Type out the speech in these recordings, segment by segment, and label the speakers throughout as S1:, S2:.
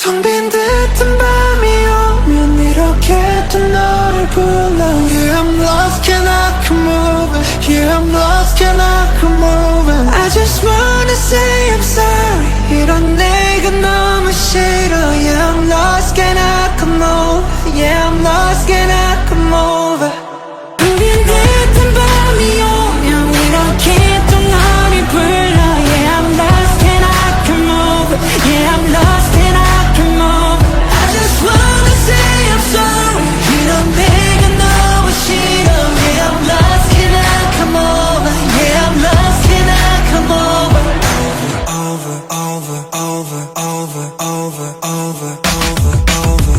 S1: 텅 빈 듯한 밤이 오면 이렇게 또 너를 불러 Yeah I'm lost can I come over Yeah I'm lost can I come over I just wanna say I'm sorry 이런 내가 너무 싫어 Yeah I'm lost can I come over Yeah I'm lost can I come over 텅 빈 듯한 밤이 오면 이렇게 또 너를 불러 Yeah I'm lost can I come over Yeah I'm lost can I come over I just wanna say I'm sorry 이런 내가 너무 싫어 Yeah I'm lost can I come over Yeah I'm lost can I come over Over, over, over, over, over, over, over, over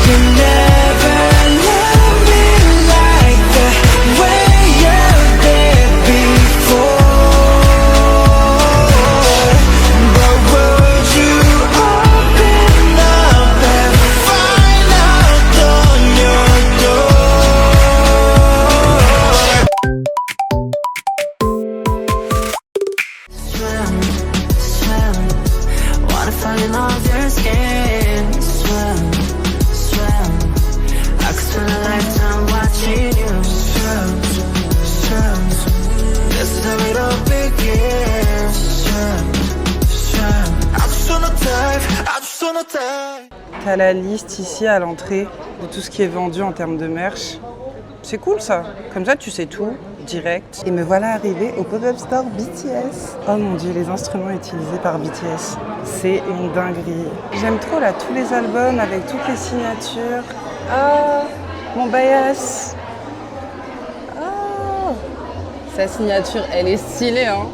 S1: You never loved me like the way you did before But would you open up and find out on your door Swim, swim Wanna fall in all your skin Swim, swim I could spend a lifetime watching you Swim, swim This is how it all begins Swim, swim I just wanna dive, I just wanna dive
S2: T'as la liste ici à l'entrée de tout ce qui est vendu en termes de merch. C'est cool ça, comme ça tu sais tout, direct. Et me voilà arrivée au pop-up store BTS. Oh mon dieu, les instruments utilisés par BTS, c'est une dinguerie. J'aime trop là tous les albums avec toutes les signatures. Ah, mon bias. Ah, sa signature, elle est stylée hein.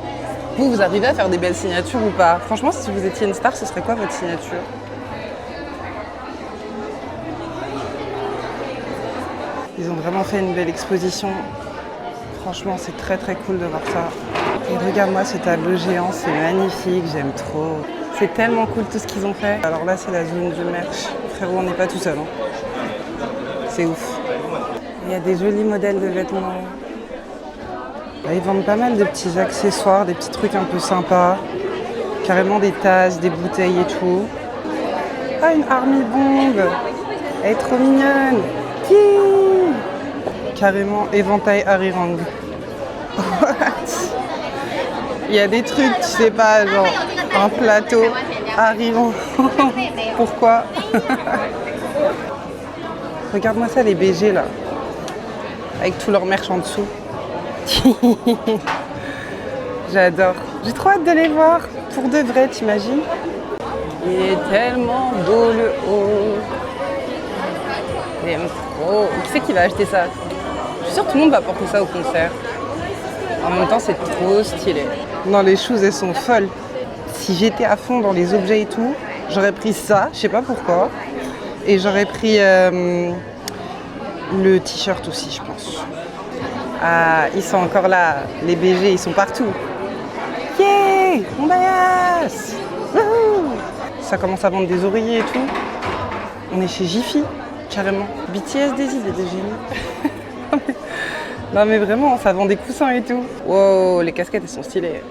S2: Vous arrivez à faire des belles signatures ou pas? Franchement, si vous étiez une star, ce serait quoi votre signature? Ils ont vraiment fait une belle exposition. Franchement, c'est très très cool de voir ça. Et regarde-moi ce tableau géant, c'est magnifique, j'aime trop. C'est tellement cool tout ce qu'ils ont fait. Alors là, c'est la zone du merch. Frérot, on n'est pas tout seul. Hein. C'est ouf. Il y a des jolis modèles de vêtements. Là, ils vendent pas mal de petits accessoires, des petits trucs un peu sympas. Carrément des tasses, des bouteilles et tout. Ah, une army bombe. Elle est trop mignonne. Carrément éventail Arirang. Il y a des trucs, tu sais pas, genre un plateau Arirang. Pourquoi? Regarde-moi ça, les BG là, avec tout leur merch en dessous. J'adore. J'ai trop hâte de les voir. Pour de vrai, t'imagines? Il est tellement beau le haut. J'aime trop. Qui c'est qui va acheter ça? Je suis sûre que tout le monde va porter ça au concert. En même temps, c'est trop stylé. Non, les choses, elles sont folles. Si j'étais à fond dans les objets et tout, j'aurais pris ça, je sais pas pourquoi. Et j'aurais pris le t-shirt aussi, je pense. Ah, ils sont encore là. Les BG, ils sont partout. Yeah! On bias! Wouhou! Ça commence à vendre des oreillers et tout. On est chez Jiffy. Carrément. BTS des idées de génie. Non mais vraiment, ça vend des coussins et tout. Wow, les casquettes elles sont stylées.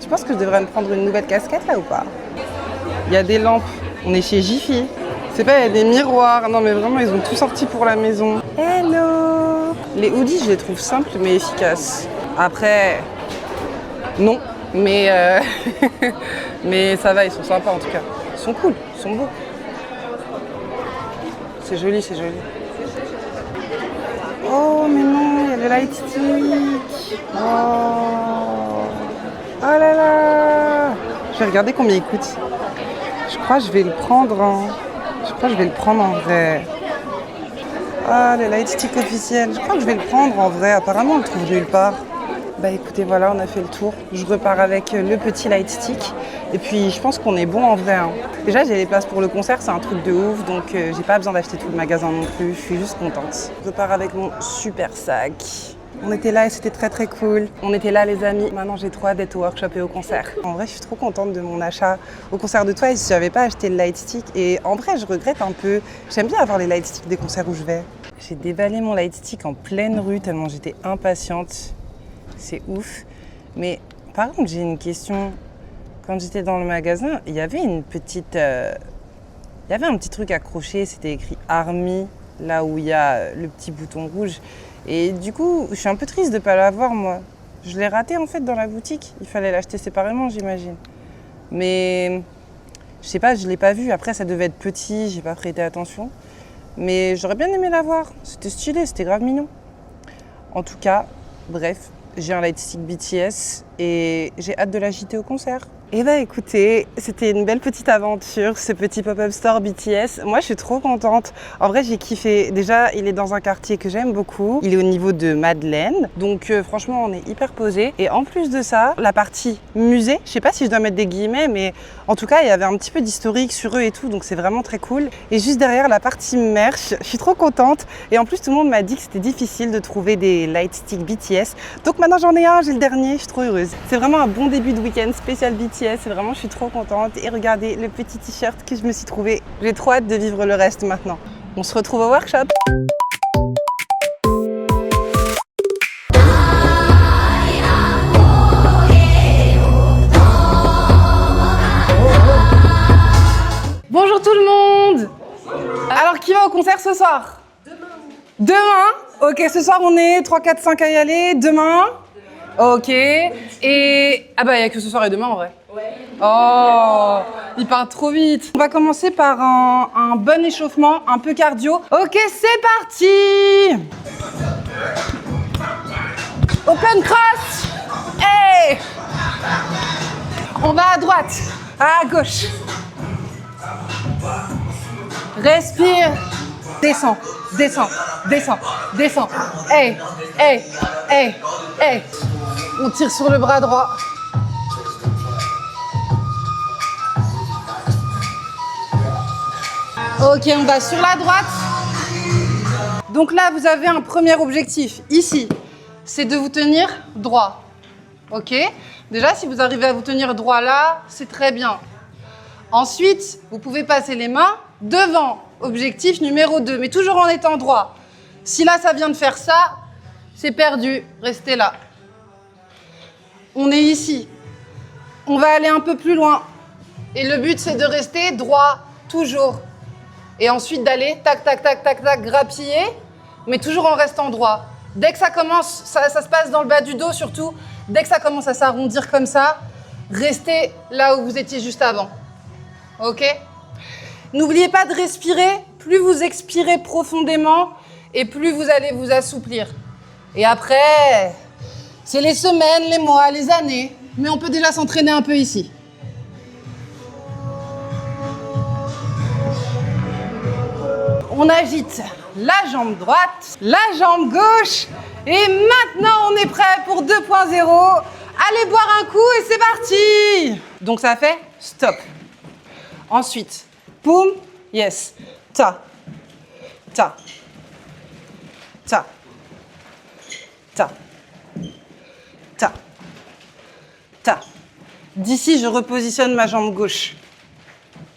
S2: Tu penses que je devrais me prendre une nouvelle casquette là ou pas? Il y a des lampes. On est chez Jiffy. C'est pas, il y a des miroirs. Non mais vraiment, ils ont tout sorti pour la maison. Hello! Les hoodies, je les trouve simples mais efficaces. Après, non. Mais, mais ça va, ils sont sympas en tout cas. Ils sont cool, ils sont beaux. C'est joli, c'est joli. Oh, mais non, il y a le light stick. Oh. Oh là là. Je vais regarder combien il coûte. Je crois que je vais le prendre en... Je crois que je vais le prendre en vrai. Ah, le light stick officiel. Je crois que je vais le prendre en vrai. Apparemment, on le trouve nulle part. Bah écoutez, voilà, on a fait le tour. Je repars avec le petit light stick. Et puis, je pense qu'on est bon en vrai. Hein. Déjà, j'ai les places pour le concert, c'est un truc de ouf. Donc, j'ai pas besoin d'acheter tout le magasin non plus. Je suis juste contente. Je repars avec mon super sac. On était là et c'était très très cool. On était là les amis. Maintenant j'ai trop hâte d'être au workshop et au concert. En vrai je suis trop contente de mon achat au concert de Twice. J'avais pas acheté le light stick et en vrai je regrette un peu. J'aime bien avoir les light sticks des concerts où je vais. J'ai déballé mon light stick en pleine rue tellement j'étais impatiente. C'est ouf. Mais par contre j'ai une question. quand j'étais dans le magasin, il y avait une petite... il y avait un petit truc accroché, c'était écrit Army, là où il y a le petit bouton rouge. Et du coup, je suis un peu triste de ne pas l'avoir, moi. Je l'ai raté en fait dans la boutique. Il fallait l'acheter séparément, j'imagine. Mais je sais pas, je ne l'ai pas vu. Après, ça devait être petit, j'ai pas prêté attention. Mais j'aurais bien aimé l'avoir. C'était stylé, c'était grave mignon. En tout cas, bref, j'ai un lightstick BTS et j'ai hâte de l'agiter au concert. Eh ben écoutez, c'était une belle petite aventure, ce petit pop-up store BTS. Moi, je suis trop contente. En vrai, j'ai kiffé. Déjà, il est dans un quartier que j'aime beaucoup. Il est au niveau de Madeleine. Donc franchement, on est hyper posé. Et en plus de ça, la partie musée, je sais pas si je dois mettre des guillemets, mais en tout cas, il y avait un petit peu d'historique sur eux et tout. Donc c'est vraiment très cool. Et juste derrière, la partie merch, je suis trop contente. Et en plus, tout le monde m'a dit que c'était difficile de trouver des lightsticks BTS. Donc maintenant, j'en ai un, j'ai le dernier. Je suis trop heureuse. C'est vraiment un bon début de week-end spécial BTS. C'est vraiment, je suis trop contente. Et regardez le petit t-shirt que je me suis trouvé. J'ai trop hâte de vivre le reste maintenant. On se retrouve au workshop. Bonjour tout le monde. Alors qui va au concert ce soir? Demain. Ok, ce soir on est 3, 4, 5 à y aller. Demain. Ok. Et... ah bah il n'y a que ce soir et demain en vrai. Ouais. Oh, il part trop vite. On va commencer par un bon échauffement, un peu cardio. Ok, c'est parti. Open cross. Hey. On va à droite, à gauche. Respire. Descends, descends, descends, descends. Hey, hey, hey, hey. On tire sur le bras droit. Ok, on va sur la droite. Donc là, vous avez un premier objectif. Ici, c'est de vous tenir droit. Ok? Déjà, si vous arrivez à vous tenir droit là, c'est très bien. Ensuite, vous pouvez passer les mains devant. Objectif numéro 2, mais toujours en étant droit. Si là, ça vient de faire ça, c'est perdu. Restez là. On est ici. On va aller un peu plus loin. Et le but, c'est de rester droit, toujours. Et ensuite d'aller, tac, tac, tac, tac, tac, grappiller, mais toujours en restant droit. Dès que ça commence, ça se passe dans le bas du dos surtout, dès que ça commence à s'arrondir comme ça, restez là où vous étiez juste avant. Ok? N'oubliez pas de respirer. Plus vous expirez profondément et plus vous allez vous assouplir. Et après, c'est les semaines, les mois, les années. Mais on peut déjà s'entraîner un peu ici. On agite la jambe droite, la jambe gauche. Et maintenant, on est prêt pour 2.0. Allez boire un coup et c'est parti. Donc ça fait stop. Ensuite, boum, yes. Ta, ta, ta, ta, ta, ta. D'ici, je repositionne ma jambe gauche.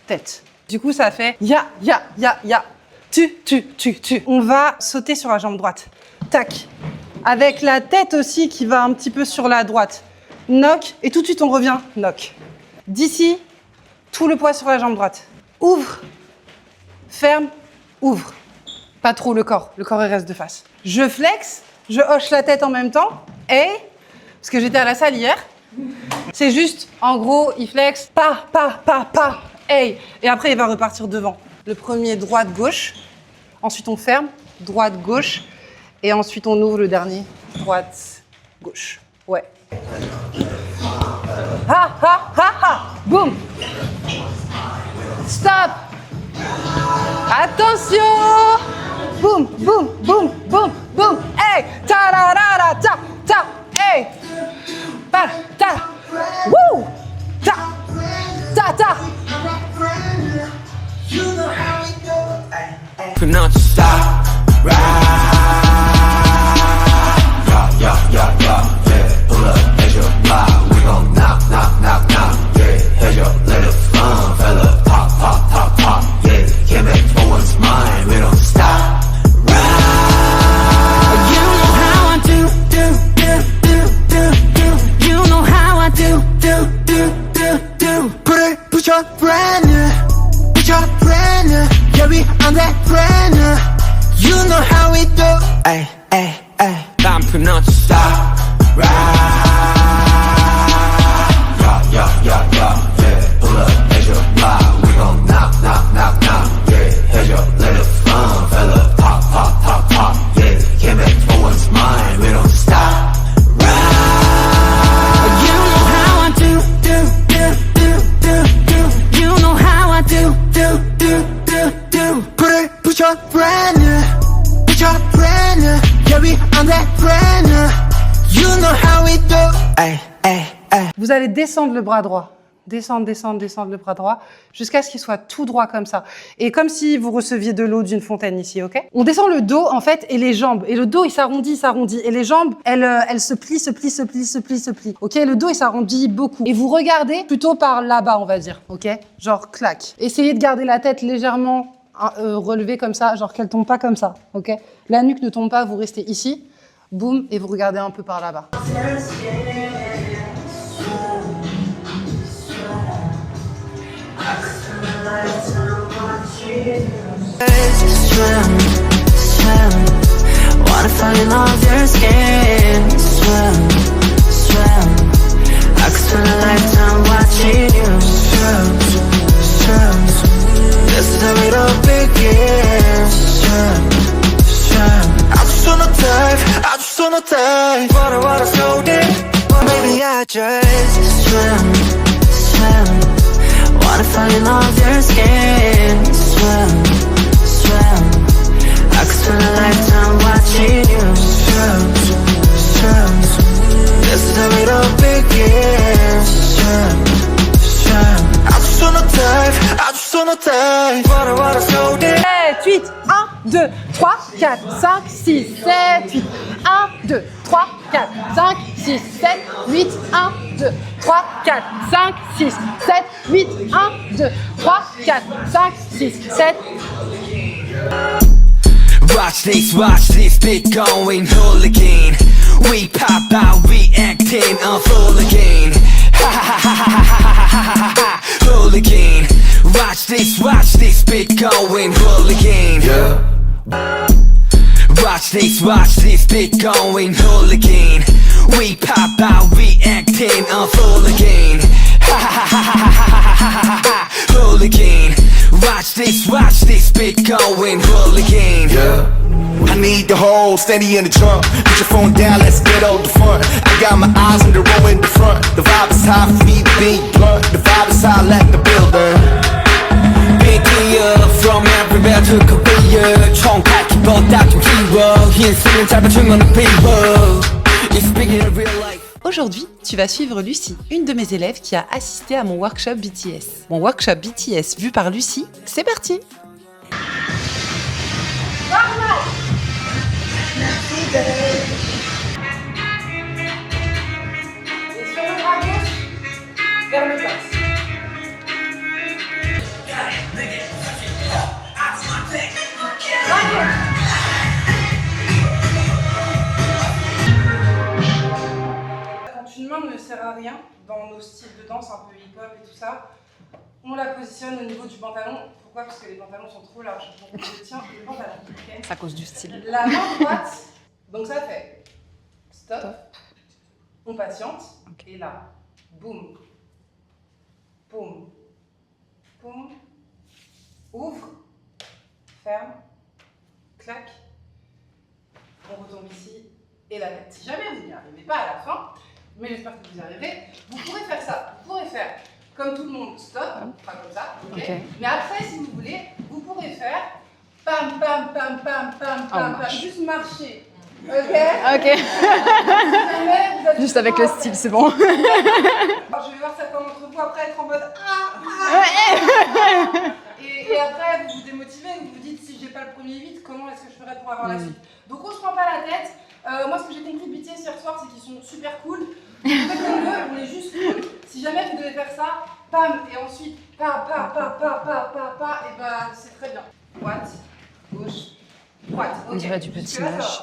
S2: Tête. Du coup, ça fait ya, ya, ya, ya. Tu. On va sauter sur la jambe droite. Tac. Avec la tête aussi qui va un petit peu sur la droite. Knock. Et tout de suite, on revient. Knock. D'ici, tout le poids sur la jambe droite. Ouvre. Ferme. Ouvre. Pas trop le corps. Le corps, il reste de face. Je flex. Je hoche la tête en même temps. Et, parce que j'étais à la salle hier, c'est juste, en gros, il flex. Pas. Hey. Et après, il va repartir devant. Le premier, droite-gauche. Ensuite, on ferme. Droite-gauche. Et ensuite, on ouvre le dernier. Droite-gauche. Ouais. Ha. Boum. Stop. Attention. Boum. Hey. Ta-ra-ra-ra. Ta. Hey. Pa. Ta. Wouh. Ta.
S1: Not to stop, ride. Yeah. Pull up, here's your block. We gon' knock. Yeah, here's your little fun, fella. Pop. Yeah, can't make for what's mine. We don't stop, ride. You know how I do. You know how I do. new. We got brand new. Yeah, we on that brand new. You know how we do. Ay, ay, ay. I'm pronounced stop. Right. Yeah, yeah, yeah, yeah. Pull up, measure, fly. We gon' knock, knock, knock, knock. Yeah, head up, let it fun, fella. Pop, pop, pop, pop. Yeah, can't make for one's mine. We don't stop. Right. You know how I do. You know how I do. Put your brand new. Put your brand new. Yeah, we on that brand new. You know how we do. Ay, ay, ay.
S2: Vous allez descendre le bras droit. Descendre le bras droit jusqu'à ce qu'il soit tout droit comme ça. Et comme si vous receviez de l'eau d'une fontaine ici, ok? On descend le dos, en fait, et les jambes. Et le dos, il s'arrondit. Et les jambes, elles se plient. Ok? Le dos, il s'arrondit beaucoup. Et vous regardez plutôt par là-bas, on va dire, ok? Genre, clac. Essayez de garder la tête légèrement relevée comme ça, genre qu'elle tombe pas comme ça, ok? La nuque ne tombe pas, vous restez ici. Boum, et vous regardez un peu par là-bas.
S1: Swim, swim. Wanna fall in love your skin. Swim, swim. I could spend a lifetime watching you. Swim, swim. This is how it all begins. Swim, swim. I just wanna dive. Water so deep. Maybe I just swim, swim. Wanna fall in love your skin. Swim, swim. I could spend a lifetime watching you. Swim, swim. This is how it all begins. Swim, swim. I just wanna dive. Water so deep.
S2: 7, 8, 1, 2, 3, 4, 5, 6, 7, 8. 1, 2, 3, 4, 5, 6, 7, 8, 1, 2, 3, 4, 5, 6, 7, 8, 1, 2, 3, 4, 5, 6, 7.
S3: Watch this beat going hooligan. We pop out, we acting on full again. Ha ha ha ha ha ha ha ha ha. Hooligan. Watch this beat going hooligan. Yeah. Watch this beat going hooligan. We pop out, we acting on full again. Ha ha ha ha ha ha ha ha. Hooligan. Watch this beat going hooligan.
S4: Yeah. I need the hole, steady in the trunk. Put your phone down, let's get on the front. I got my eyes on the row in the front. The vibe is high, feet beat blunt. The vibe is high, let the builder.
S3: Big deal from everywhere to Korea. 총칼기보다 좀 키워. 힌스는 잡아주면 비워. It's big in real life.
S5: Aujourd'hui, tu vas suivre Lucie, une de mes élèves qui a assisté à mon workshop BTS. Mon workshop BTS vu par Lucie, c'est parti!
S2: Sur le bras gauche, vers le bas. Quand une main ne sert à rien, dans nos styles de danse un peu hip-hop et tout ça, on la positionne au niveau du pantalon. Pourquoi? Parce que les pantalons sont trop larges. Donc je tiens le pantalon. Okay?
S5: À cause du style.
S2: La main droite, donc ça fait stop, on patiente,
S5: Okay.
S2: et là, boum, boum, boum, ouvre, ferme, clac, on retombe ici, et la tête. Si jamais vous n'y arrivez pas à la fin, mais j'espère que vous y arriverez, vous pourrez faire ça. Vous pourrez faire comme tout le monde, stop, pas comme ça, ok?
S5: Okay.
S2: Mais après, si vous voulez, vous pourrez faire pam, pam, pam, pam, pam, pam, pam, juste marcher. Ok?
S5: Ok. Juste avec le style, c'est bon.
S2: Alors, je vais voir certains d'entre vous après être en mode et après vous vous démotivez, vous vous dites si j'ai pas le premier 8, comment est-ce que je ferais pour avoir la suite? Donc on se prend pas la tête. Moi ce que j'ai compris de BTS hier soir, c'est qu'ils sont super cool. Faites comme eux, on est juste cool. Si jamais vous devez faire ça, pam, et ensuite pa, et bah c'est très bien. Droite, gauche, droite.
S5: On dirait du patinage.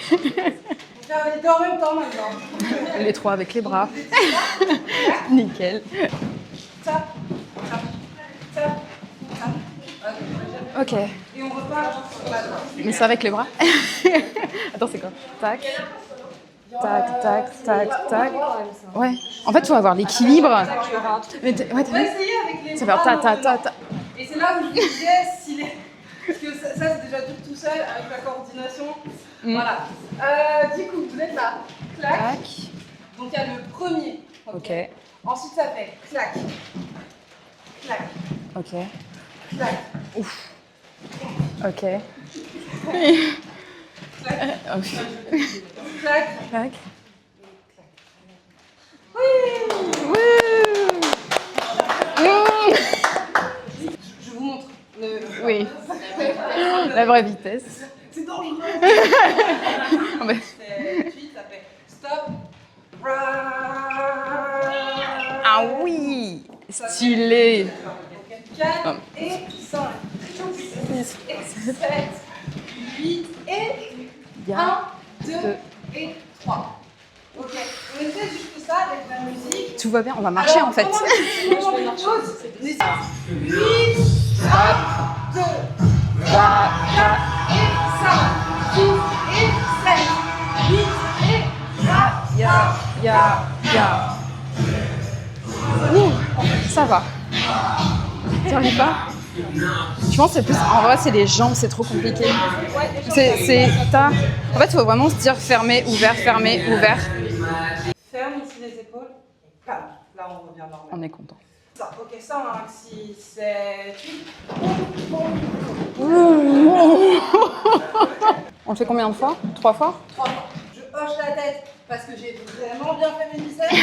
S2: On va faire les deux en même temps maintenant.
S5: Les trois avec les bras. Nickel.
S2: Ça, ça.
S6: Ok.
S2: Et on repart sur la droite.
S6: Mais c'est avec les bras. Attends, c'est quoi? Tac. Tac, tac, tac, tac. Ouais. En fait, il faut avoir l'équilibre. Mais ouais,
S2: On va essayer avec les
S6: ça
S2: bras.
S6: fait ta, ta, ta, ta.
S2: Et c'est là où je vous disais, s'il est... Parce que ça c'est déjà tout seul avec la coordination. Voilà. Du coup, vous êtes là. Clac.
S6: Tac.
S2: Donc il y a le premier.
S6: Ok.
S2: Ensuite ça fait clac. Clac.
S6: Ok.
S2: Clac.
S6: Ouf. Ok.
S2: Clac.
S6: Tac.
S2: Je vous montre.
S6: Oui. La vraie vitesse.
S2: C'est dangereux.
S6: Ah bah.
S2: Ensuite ça fait stop.
S6: Ah oui. Stylé.
S2: 4 et 5, 6 et 7, 8 et 1, 2 et 3. Ok, on essaie juste ça avec la musique.
S6: Tout va bien, on va marcher en fait.
S2: Comment on fait une chose 8, 4, 2, 3, 4 et 5, 6 et 7, 8 et 1.
S6: Ya. Ouh, ça va. Tu arrives pas? Je pense que c'est plus. En vrai, c'est les jambes, c'est trop compliqué. En fait, il faut vraiment se dire fermé, ouvert, fermé, ouvert.
S2: Ferme ici les épaules. Et bam, là on revient normal.
S6: On est content.
S2: Ça, ok, 5, 6, 7, 8.
S6: On le fait combien de fois? 3 fois?
S2: 3 fois. Je hoche la tête parce que j'ai vraiment bien fait mes biceps.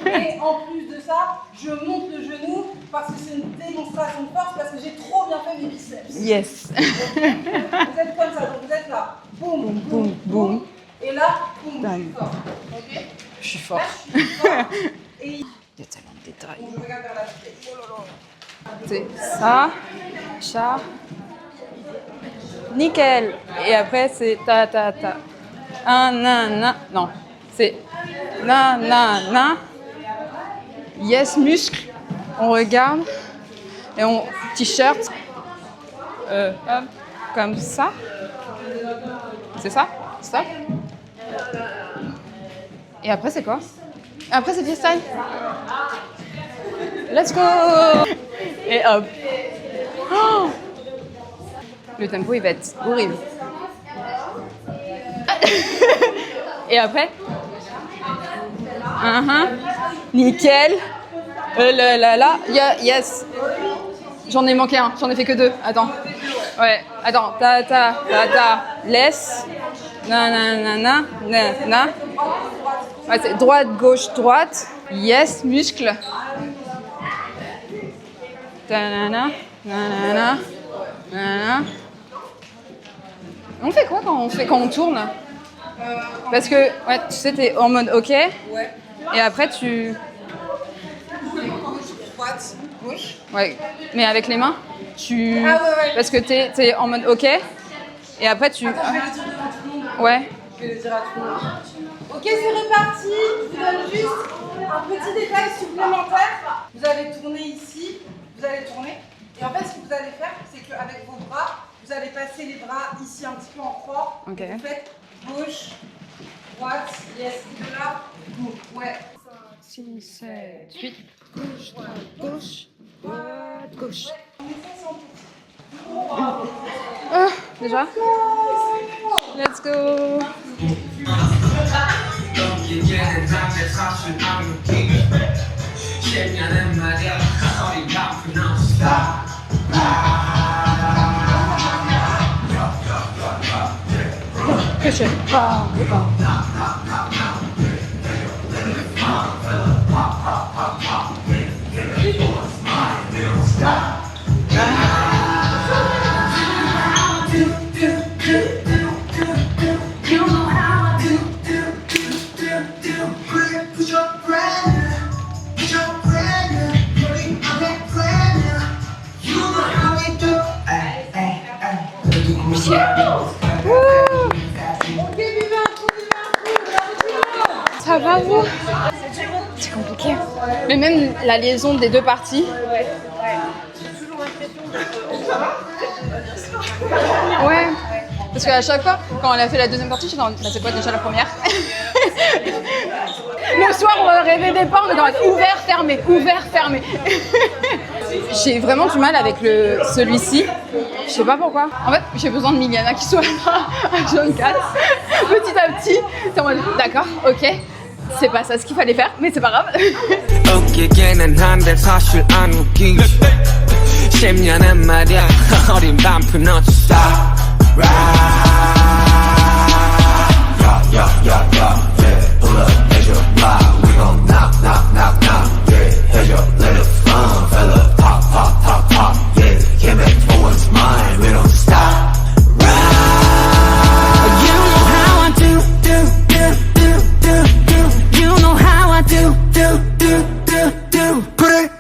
S2: Et en plus de ça, je monte le genou parce que c'est une démonstration de force parce que j'ai trop bien fait mes biceps.
S6: Yes.
S2: Vous êtes comme ça, donc vous êtes là. Boum, boum, boum. Et là, boum, je suis fort. Ok?
S6: Je suis fort.
S2: Là, je suis fort. Et
S6: Il y a tellement de détails.
S2: je regarde vers la tête.
S6: C'est ça, ça. Nickel. Et après, c'est ta, ta, ta. Un, na. Non, c'est na. Yes, muscle. On regarde. Et on. T-shirt. Hop, comme ça. C'est ça? Stop. Et après, c'est quoi? Après, c'est freestyle. Let's go! Et hop. Oh, le tempo, il va être horrible. Et après? Nickel. Là. Yes. J'en ai manqué un. J'en ai fait que 2. Attends. Ouais. Attends. Ta. Laisse. Na. Ouais, c'est droite, gauche, droite. Yes, muscle. Ta-na-na. On fait quoi quand on tourne? Parce que, ouais, tu sais, t'es en mode OK.
S2: Ouais.
S6: Et après, tu...
S2: Droite, gauche.
S6: Ouais, mais avec les mains, tu...
S2: Ah ouais.
S6: Parce que t'es en mode OK. Et après, tu...
S2: Attends, je vais le dire devant tout le monde.
S6: Ouais.
S2: Je vais le dire à tout le monde. Ok, c'est reparti. Je vous donne juste un petit détail supplémentaire. Vous allez tourner ici. Vous allez tourner. Et en fait, ce que vous allez faire, c'est qu'avec vos bras, vous allez passer les bras ici un petit peu en croix.
S6: Ok.
S2: Vous faites gauche, droite, yes. De là, boum. Ouais.
S6: 6, 7, 8. Gauche, droite, gauche. Déjà? Let's go! Que je pas. Ça va vous? C'est compliqué. Mais même la liaison des deux parties.
S2: J'ai toujours l'impression d'être... Ça va?
S6: Ouais. Parce qu'à chaque fois, quand elle a fait la deuxième partie, je suis dans bah, c'est quoi déjà la première? Le soir, on rêvait des pas, on est dans ouvert, fermé, ouvert, fermé. J'ai vraiment du mal avec celui-ci. Je sais pas pourquoi. En fait, j'ai besoin de Miliana qui soit là à John 4. Petit à petit, c'est en mode d'accord, ok. C'est pas ça ce qu'il fallait faire, mais c'est pas grave.
S3: 웃기기는 한데 사실 안 웃기지 10년은 말야 어린 반푼 너도 stop
S4: Pull up, measure, lie. We gon' knock, knock, knock, knock. Yeah, head up, let it fun, fella. Pop, pop, pop, pop. Yeah, can't make for one's mine. We don't stop.
S3: You know how I do. You know how I do.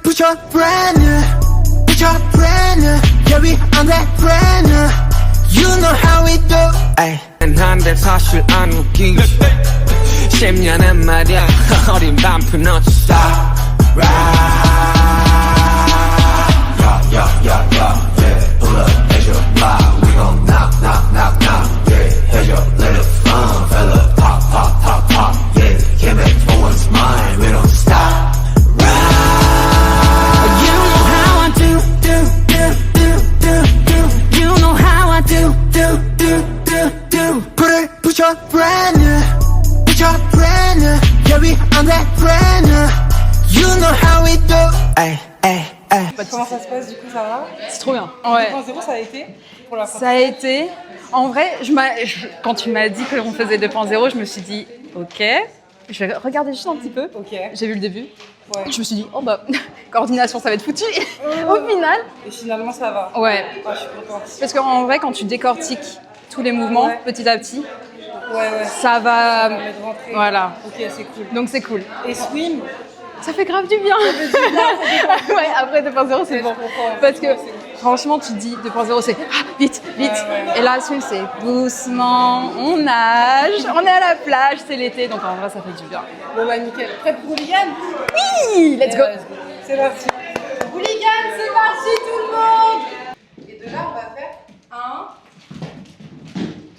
S1: Put your brand new, put your brand new. Yeah, we on that brand new. You know how we do.
S3: Ay, 한데 사실 안 웃기지 10년은 말야 어린 반푼 너도 stop
S4: Yeah, pull up, measure, lie. We gon' knock, knock, knock, knock. Yeah, head up, let it fun, fella. Pop, pop, pop, pop. Yeah, can't make for one's mine. We don't stop.
S3: You know how I do. You know how I do.
S1: Put your brand new, put your brand new. Yeah, we on that brand new. You know how we do.
S3: Ay, ay, ay.
S2: Comment ça se passe du coup, ça va?
S6: C'est trop bien. Ouais.
S2: 2.0, ça a été pour la fin.
S6: Ça a été. En vrai, quand tu m'as dit qu'on faisait 2.0, je me suis dit, ok, je vais regarder juste un petit peu.
S2: Ok.
S6: J'ai vu le début.
S2: Ouais.
S6: Je me suis dit, oh bah, coordination, ça va être foutu. Au final.
S2: Et finalement, ça va.
S6: Ouais.
S2: Ah, je suis contente.
S6: Parce qu'en vrai, quand tu décortiques tous les mouvements,
S2: Ouais.
S6: petit à petit,
S2: Ouais.
S6: ça va.
S2: permet de rentrer.
S6: Voilà.
S2: Ok, c'est cool.
S6: Donc c'est cool.
S2: Et swim,
S6: Ça fait grave du bien. Ouais, après 2.0, c'est bon. Parce que franchement, tu te dis 2.0, c'est vite, vite.
S2: Ouais.
S6: Et là, c'est doucement, on nage, on est à la plage, c'est l'été, donc en vrai, ça fait du bien.
S2: bon bah nickel. Prête pour Hooligan?
S6: Oui, let's go.
S2: C'est parti.
S6: Hooligan, c'est parti tout le monde. Et de là, on va faire 1,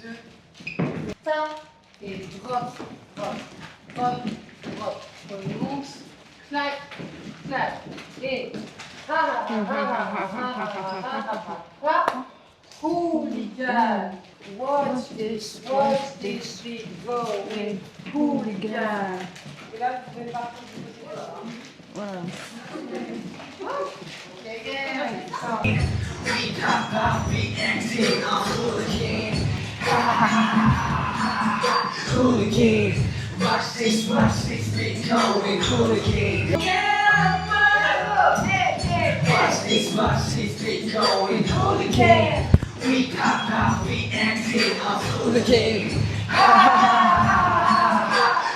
S6: 2, et drop, drop, drop, drop. On monte, clac, clac, et Hooligan, watch this beat going, Hooligan.
S2: Et là, vous pouvez partir du côté de
S3: Hooligan, watch this beat going hooligan. Watch this beat going hooligan. We pop out, we acting a hooligan.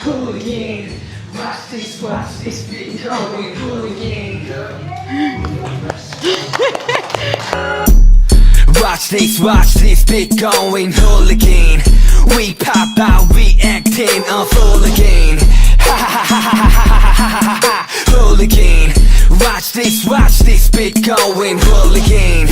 S3: Hooligan, watch this beat going hooligan. Watch this beat going hooligan. We pop out, we acting a hooligan. Ha ha ha ha ha ha ha hooligan. Watch this beat going hooligan.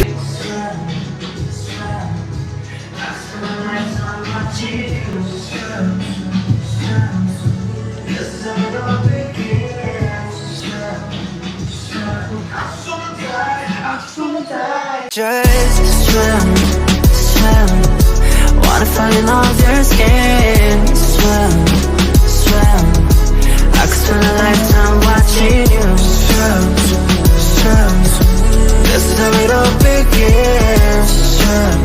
S7: Just swim, swim. Wanna fall in all of your skin. Swim, swim. I could spend a lifetime watching you swim, swim. This is how it all begins. Swim,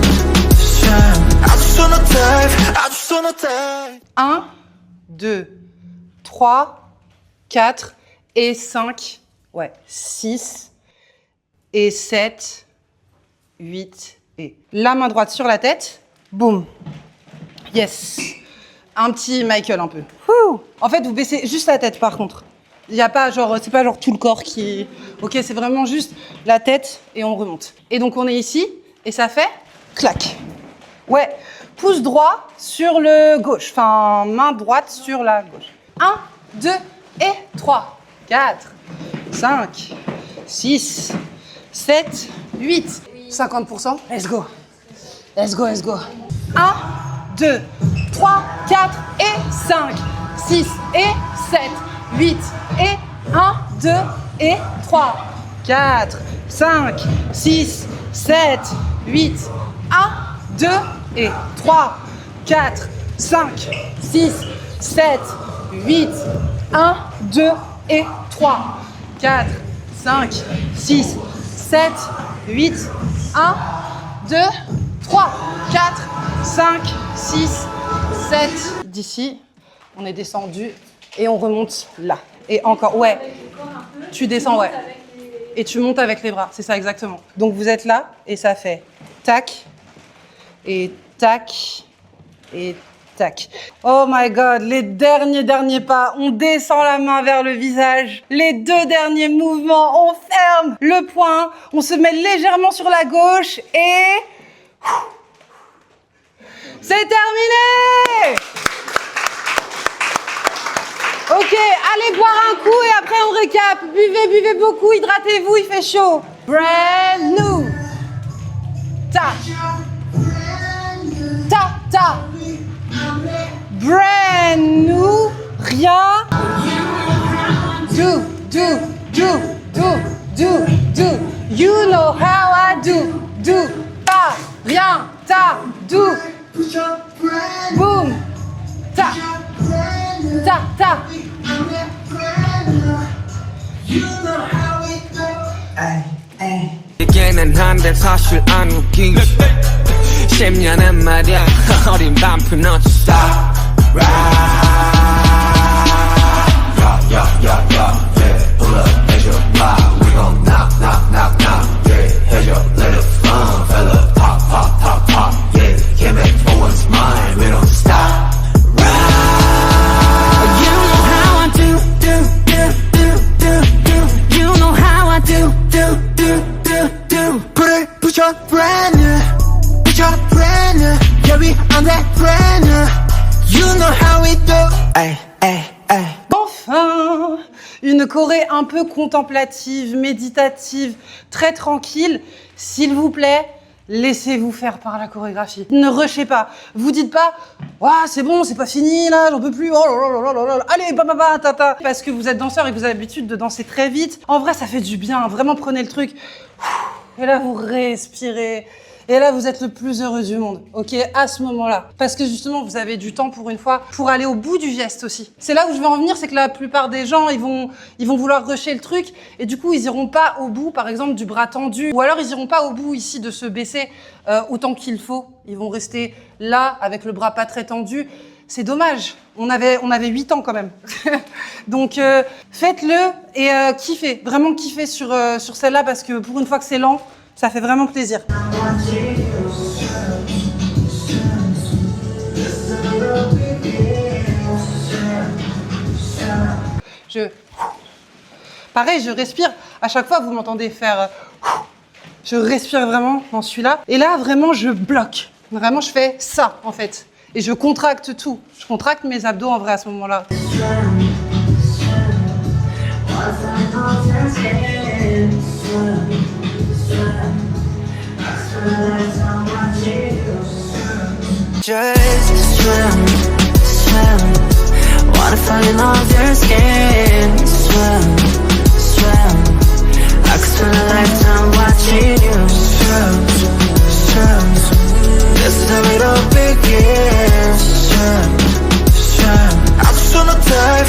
S7: swim. I just wanna dive, I just wanna dive.
S2: 1, 2, 3, 4 et 5. Ouais, 6 et 7, 8 et... La main droite sur la tête. Boum. Yes. Un petit Michael un peu. Ouh. En fait, vous baissez juste la tête par contre. Il y a pas genre, c'est pas genre tout le corps qui... Ok, c'est vraiment juste la tête et on remonte. Et donc on est ici et ça fait clac. Ouais, pouce droit sur le gauche. Enfin, main droite sur la gauche. 1, 2 et 3, 4, 5, 6, 7, 8.
S6: 50%.
S5: Let's go. Let's go, let's go. 1, 2, 3, 4 et 5, 6 et 7, 8 et 1, 2 et 3, 4, 5, 6, 7, 8, 1, 2 et 3, 4, 5, 6, 7, 8, 1, 2 et 3, 4, 5, 6, 7, 8, 1, 2, 3, 4, 5, 6, 7. D'ici, on est descendu et on remonte là. Et encore, ouais. Tu descends, ouais. Et tu montes avec les bras, c'est ça exactement. Donc vous êtes là et ça fait tac et tac et tac. Oh my god, les derniers pas, on descend la main vers le visage. Les 2 derniers mouvements, on ferme le poing, on se met légèrement sur la gauche et... C'est terminé! Ok, allez boire un coup et après on récap. Buvez beaucoup, hydratez-vous, il fait chaud. Brand new. Ta. Ta, ta. Brand new. Rien. Do. You know how I do. Do. Pas. Rien. Ta. Do. Boom. Ta. Ta, ta.
S3: 얘기는 한데 사실 안 웃기지 10년은 말이야 어린 반푼 not to stop
S4: Pull up, measure, fly. We gon' knock, yeah. Head up, let it run, fella. Pop, yeah. Can't make for what's mine. We don't stop.
S7: You know how I do. You know how I do.
S1: Put your brand new. Yeah, we on that brand new. You know how we do. Ay.
S5: Enfin, une choré un peu contemplative, méditative, très tranquille. S'il vous plaît, laissez-vous faire par la chorégraphie. Ne rushez pas. Vous dites pas « Ah, c'est bon, c'est pas fini, là, j'en peux plus. Oh là là. Allez, tata !» Parce que vous êtes danseur et que vous avez l'habitude de danser très vite. En vrai, ça fait du bien. Vraiment, prenez le truc. Et là, vous respirez. Et là, vous êtes le plus heureux du monde, ok, à ce moment-là. Parce que justement, vous avez du temps pour une fois, pour aller au bout du geste aussi. C'est là où je veux en venir, c'est que la plupart des gens, ils vont vouloir rusher le truc, et du coup, ils iront pas au bout, par exemple, du bras tendu, ou alors ils iront pas au bout ici de se baisser autant qu'il faut. Ils vont rester là, avec le bras pas très tendu. C'est dommage. On avait 8 ans quand même. Donc, faites-le et kiffez. Vraiment kiffez sur celle-là, parce que pour une fois que c'est lent, ça fait vraiment plaisir. Pareil, je respire. À chaque fois, vous m'entendez faire... Je respire vraiment dans celui-là. Et là, vraiment, je bloque. Vraiment, je fais ça, en fait. Et je contracte tout. Je contracte mes abdos, en vrai, à ce moment-là.
S7: Just swim. Wanna fall in all of your skin. Swim. I could spend a lifetime watching you swim. This is how it all begins.
S1: I just wanna dive.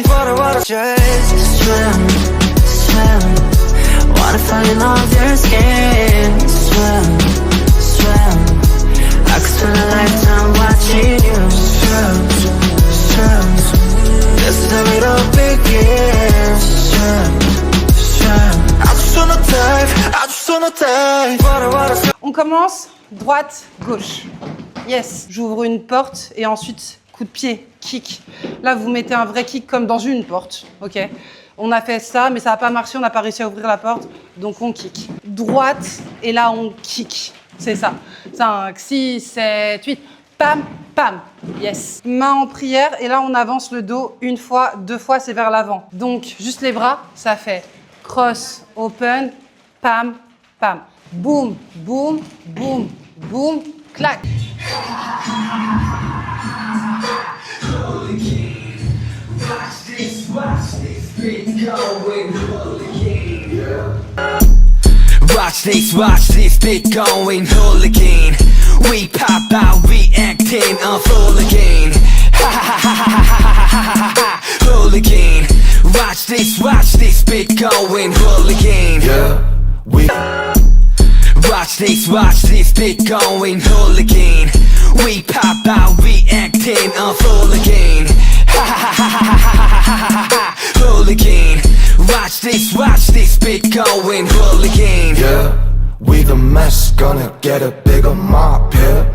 S1: Water.
S7: Just swim. Wanna fall in all of your skin. Swim. I could spend a lifetime watching you swim.
S1: This is how it all begins. I just wanna dive. Water.
S5: On commence droite, gauche. Yes. J'ouvre une porte et ensuite coup de pied, kick. Là, vous mettez un vrai kick comme dans une porte, ok? On a fait ça, mais ça n'a pas marché, on n'a pas réussi à ouvrir la porte, donc on kick. Droite, et là, on kick. C'est ça. 5, 6, 7, 8. Pam, pam. Yes. Main en prière, et là, on avance le dos une fois, 2 fois, c'est vers l'avant. Donc, juste les bras, ça fait cross, open, pam, pam. Boum, boum, boum, boum, clac.
S3: Watch this bit going hooligan. We pop out, reacting on full again. Ha ha ha ha ha ha ha ha. Hooligan. Watch this bit going hooligan.
S4: Yeah, we
S3: Watch this bit going hooligan. We pop out, reacting on full again. Ha ha ha ha ha ha ha. Hooligan. Watch this bit going hooligan.
S4: yeah, we the mess, gonna get a bigger mop here.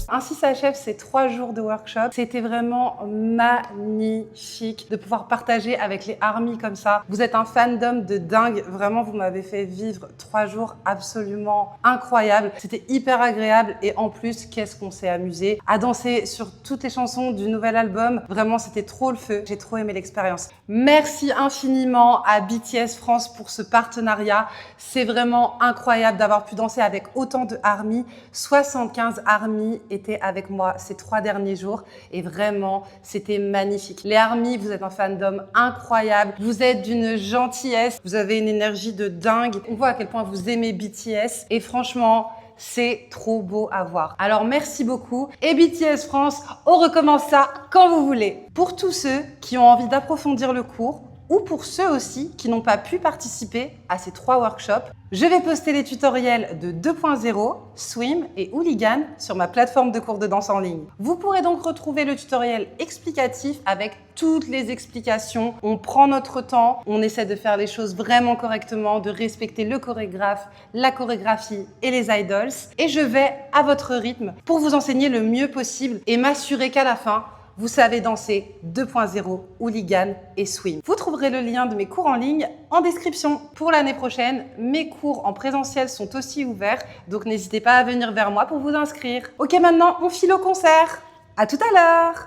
S5: Ainsi s'achève ces 3 jours de workshop. C'était vraiment magnifique de pouvoir partager avec les ARMY comme ça. Vous êtes un fandom de dingue. Vraiment, vous m'avez fait vivre 3 jours absolument incroyables. C'était hyper agréable et en plus, qu'est-ce qu'on s'est amusé à danser sur toutes les chansons du nouvel album. Vraiment, c'était trop le feu. J'ai trop aimé l'expérience. Merci infiniment à BTS France pour ce partenariat. C'est vraiment incroyable d'avoir pu danser avec autant de ARMY. 75 ARMY étaient avec moi ces 3 derniers jours et vraiment, c'était magnifique. Les ARMY, vous êtes un fandom incroyable. Vous êtes d'une gentillesse. Vous avez une énergie de dingue. On voit à quel point vous aimez BTS et franchement, c'est trop beau à voir. Alors merci beaucoup et BTS France, on recommence ça quand vous voulez. Pour tous ceux qui ont envie d'approfondir le cours ou pour ceux aussi qui n'ont pas pu participer à ces 3 workshops, je vais poster les tutoriels de 2.0, Swim et Hooligan sur ma plateforme de cours de danse en ligne. Vous pourrez donc retrouver le tutoriel explicatif avec toutes les explications. On prend notre temps, on essaie de faire les choses vraiment correctement, de respecter le chorégraphe, la chorégraphie et les idols. Et je vais à votre rythme pour vous enseigner le mieux possible et m'assurer qu'à la fin, vous savez danser 2.0, Hooligan et Swim. Vous trouverez le lien de mes cours en ligne en description. Pour l'année prochaine, mes cours en présentiel sont aussi ouverts, donc n'hésitez pas à venir vers moi pour vous inscrire. Ok, maintenant, on file au concert. À tout à l'heure.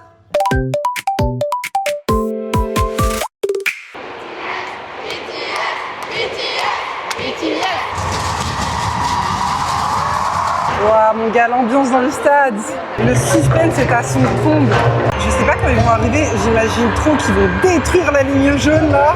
S2: Waouh, mon gars, l'ambiance dans le stade. Le suspense est à son comble. Je sais pas quand ils vont arriver, j'imagine trop qu'ils vont détruire la ligne jaune là.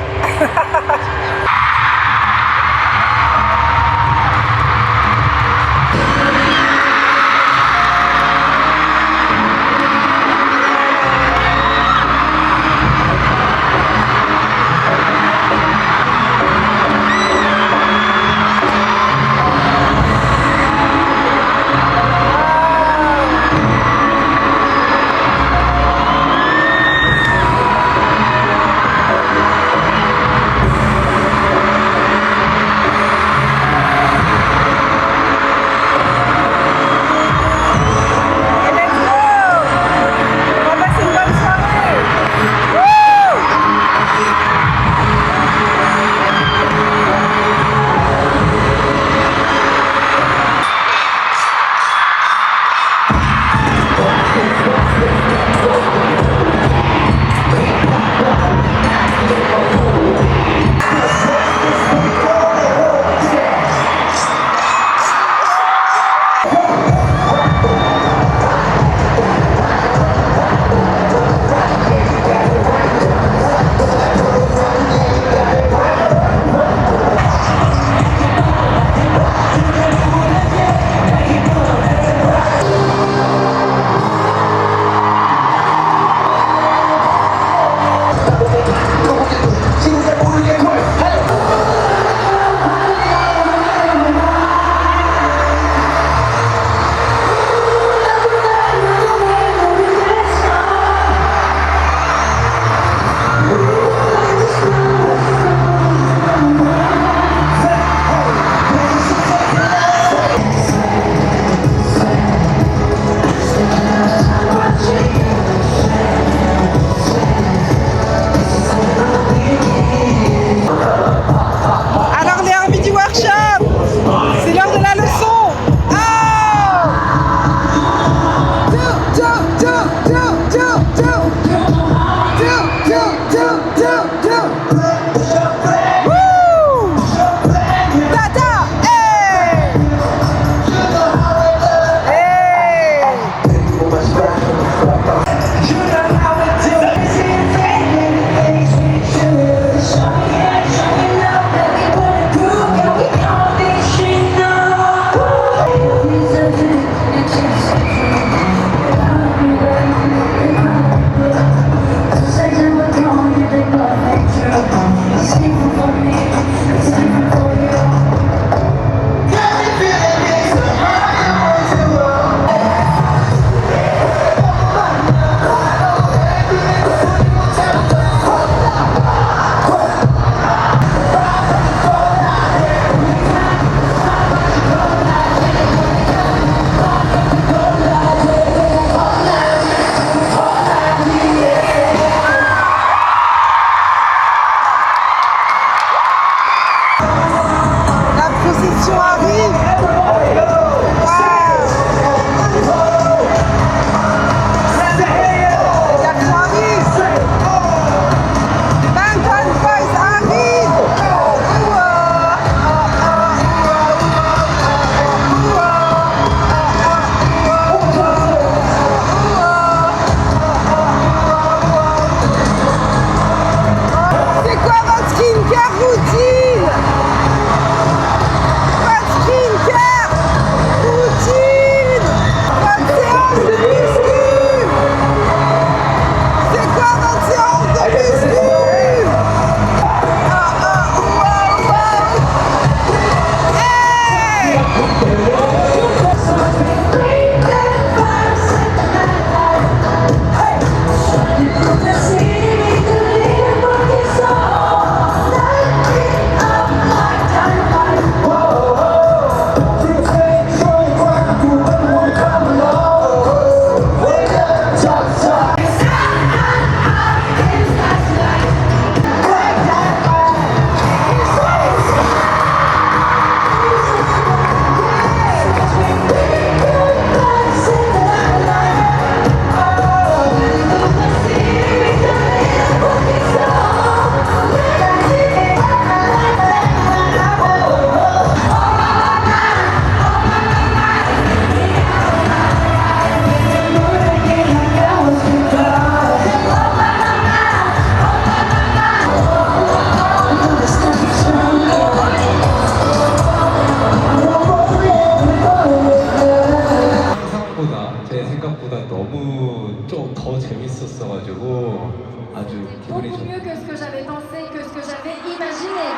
S8: 재밌었어가지고 아주 기분이
S9: Beaucoup
S8: 좋.
S9: mieux que ce que j'avais pensé, que ce que j'avais imaginé.